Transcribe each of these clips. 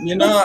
You know,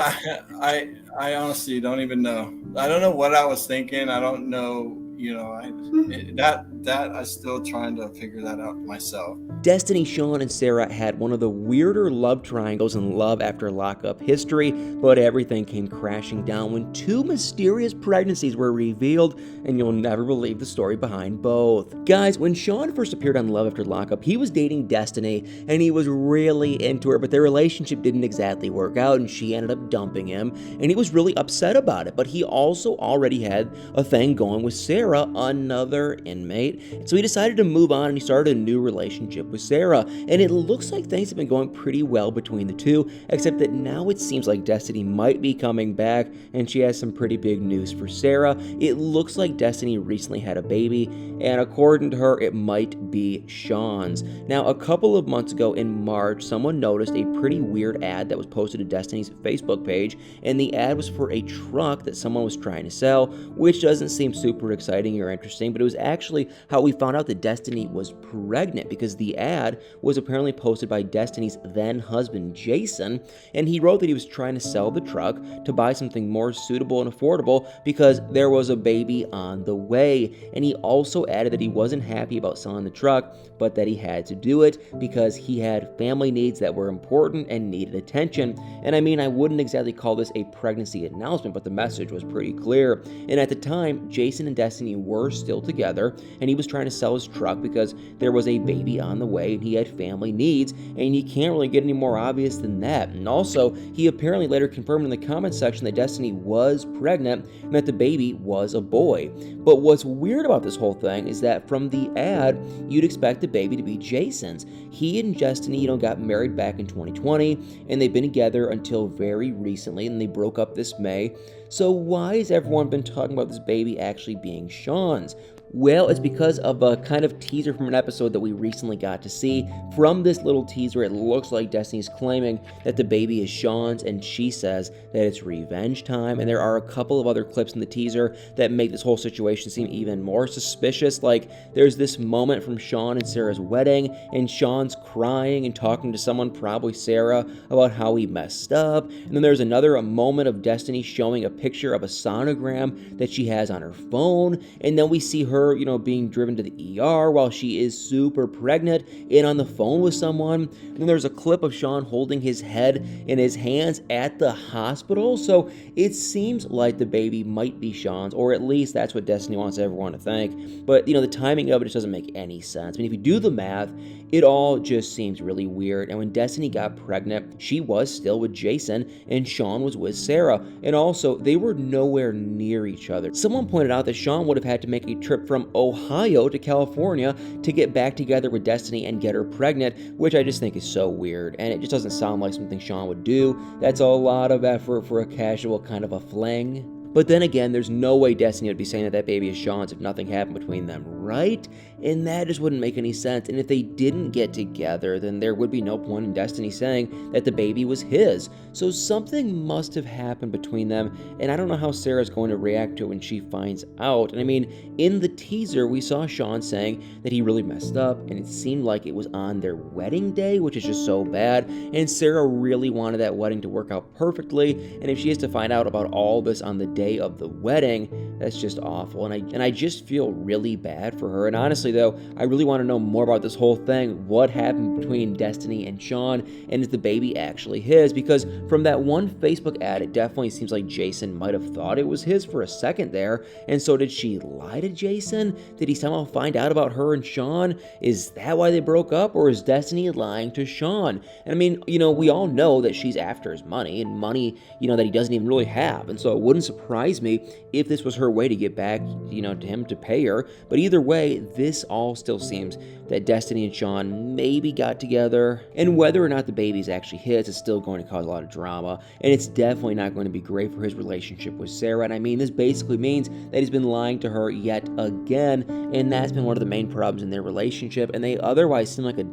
I honestly don't even know. I don't know what I was thinking. I don't know. That I'm still trying to figure that out myself. Destiny, Shawn, and Sara had one of the weirder love triangles in Love After Lockup history, but everything came crashing down when two mysterious pregnancies were revealed, and you'll never believe the story behind both. Guys, when Shawn first appeared on Love After Lockup, he was dating Destiny, and he was really into her, but their relationship didn't exactly work out, and she ended up dumping him, and he was really upset about it, but he also already had a thing going with Sara, another inmate, so he decided to move on, and he started a new relationship with Sara, and it looks like things have been going pretty well between the two, except that now it seems like Destiny might be coming back, and she has some pretty big news for Sara. It looks like Destiny recently had a baby, and according to her, it might be Shawn's. Now, a couple of months ago in March, someone noticed a pretty weird ad that was posted to Destiny's Facebook page, and the ad was for a truck that someone was trying to sell, which doesn't seem super exciting or interesting, but it was actually how we found out that Destiny was pregnant, because the ad was apparently posted by Destiny's then husband Jason, and he wrote that he was trying to sell the truck to buy something more suitable and affordable because there was a baby on the way. And he also added that he wasn't happy about selling the truck, but that he had to do it because he had family needs that were important and needed attention. And I mean, I wouldn't exactly call this a pregnancy announcement, but the message was pretty clear. And at the time, Jason and Destiny were still together, and he was trying to sell his truck because there was a baby on the way and he had family needs, and you can't really get any more obvious than that. And also, he apparently later confirmed in the comments section that Destiny was pregnant and that the baby was a boy. But what's weird about this whole thing is that from the ad, you'd expect the baby to be Jason's. He and Destiny, got married back in 2020, and they've been together until very recently, and they broke up this May. So why has everyone been talking about this baby actually being Shawn's? Well, it's because of a kind of teaser from an episode that we recently got to see. From this little teaser, it looks like Destiny's claiming that the baby is Shawn's, and she says that it's revenge time. And there are a couple of other clips in the teaser that make this whole situation seem even more suspicious. Like, there's this moment from Shawn and Sara's wedding, and Shawn's crying and talking to someone, probably Sara, about how he messed up. And then there's another moment of Destiny showing a picture of a sonogram that she has on her phone. And then we see her, being driven to the ER while she is super pregnant and on the phone with someone. And then there's a clip of Shawn holding his head in his hands at the hospital. So it seems like the baby might be Shawn's, or at least that's what Destiny wants everyone to think. But, the timing of it just doesn't make any sense. I mean, if you do the math, it all just seems really weird. And when Destiny got pregnant, she was still with Jason and Shawn was with Sara. And also, they were nowhere near each other. Someone pointed out that Shawn would have had to make a trip from Ohio to California to get back together with Destiny and get her pregnant, which I just think is so weird. And it just doesn't sound like something Shawn would do. That's a lot of effort for a casual kind of a fling. But then again, there's no way Destiny would be saying that that baby is Shawn's if nothing happened between them, right? And that just wouldn't make any sense. And if they didn't get together, then there would be no point in Destiny saying that the baby was his. So something must have happened between them, and I don't know how Sara's going to react to it when she finds out. And I mean, in the teaser, we saw Shawn saying that he really messed up, and it seemed like it was on their wedding day, which is just so bad. And Sara really wanted that wedding to work out perfectly, and if she has to find out about all this on the day of the wedding, that's just awful. And I just feel really bad for her. And honestly though, I really want to know more about this whole thing. What happened between Destiny and Shawn, and is the baby actually his? Because from that one Facebook ad, it definitely seems like Jason might have thought it was his for a second there. And so did she lie to Jason? Did he somehow find out about her and Shawn? Is that why they broke up, or is Destiny lying to Shawn? And I mean, we all know that she's after his money, and money, that he doesn't even really have. And so it wouldn't surprise me if this was her way to get back, to him to pay her. But either way, this all still seems that Destiny and Shawn maybe got together. And whether or not the baby's actually his is still going to cause a lot of drama. And it's definitely not going to be great for his relationship with Sara. And I mean, this basically means that he's been lying to her yet again. And that's been one of the main problems in their relationship. And they otherwise seem like a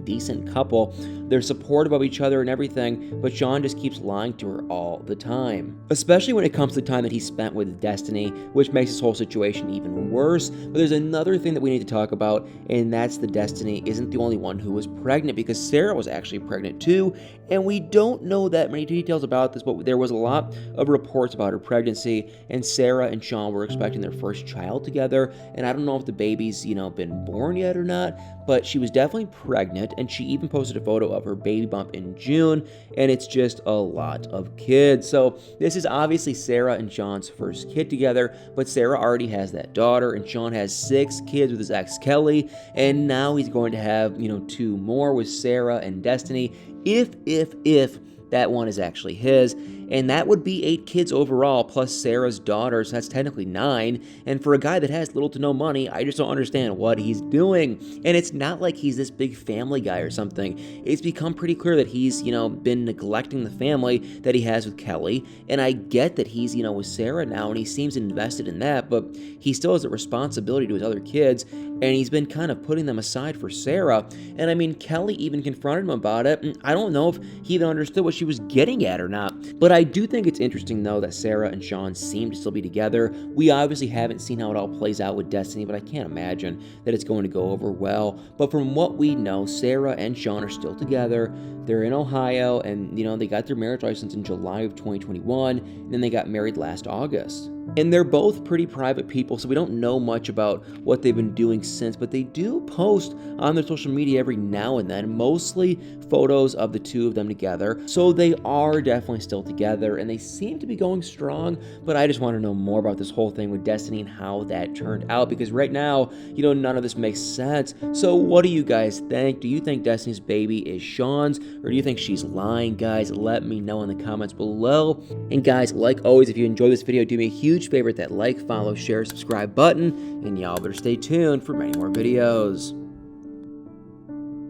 decent couple. They're supportive of each other and everything, but Shawn just keeps lying to her all the time. Especially when it comes to the time that he spent with Destiny, which makes this whole situation even worse. But there's another thing that we need to talk about, and that's the Destiny isn't the only one who was pregnant, because Sara was actually pregnant too, and we don't know that many details about this, but there was a lot of reports about her pregnancy, and Sara and Shawn were expecting their first child together, and I don't know if the baby's, been born yet or not, but she was definitely pregnant, and she even posted a photo of her baby bump in June, and it's just a lot of kids. So this is obviously Sara and Shawn's first kid together, but Sara already has that daughter, and Shawn has 6 kids with his ex Kelly, and now he's going to have, 2 more with Sara and Destinie, if that one is actually his, and that would be 8 kids overall, plus Sara's daughter, so that's technically 9, and for a guy that has little to no money, I just don't understand what he's doing, and it's not like he's this big family guy or something. It's become pretty clear that he's, been neglecting the family that he has with Kelly, and I get that he's, with Sara now, and he seems invested in that, but he still has a responsibility to his other kids, and he's been kind of putting them aside for Sara, and I mean, Kelly even confronted him about it, and I don't know if he even understood what she was getting at or not, but I do think it's interesting, though, that Sara and Shawn seem to still be together. We obviously haven't seen how it all plays out with Destinie, but I can't imagine that it's going to go over well. But from what we know, Sara and Shawn are still together. They're in Ohio, and, they got their marriage license in July of 2021, and then they got married last August. And they're both pretty private people, so we don't know much about what they've been doing since, but they do post on their social media every now and then, mostly photos of the two of them together. So they are definitely still together, and they seem to be going strong, but I just want to know more about this whole thing with Destinie and how that turned out, because right now, none of this makes sense. So what do you guys think? Do you think Destinie's baby is Shawn's, or do you think she's lying? Guys, let me know in the comments below. And guys, like always, if you enjoyed this video, do me a huge favor, hit that like, follow, share, subscribe button, and y'all better stay tuned for many more videos.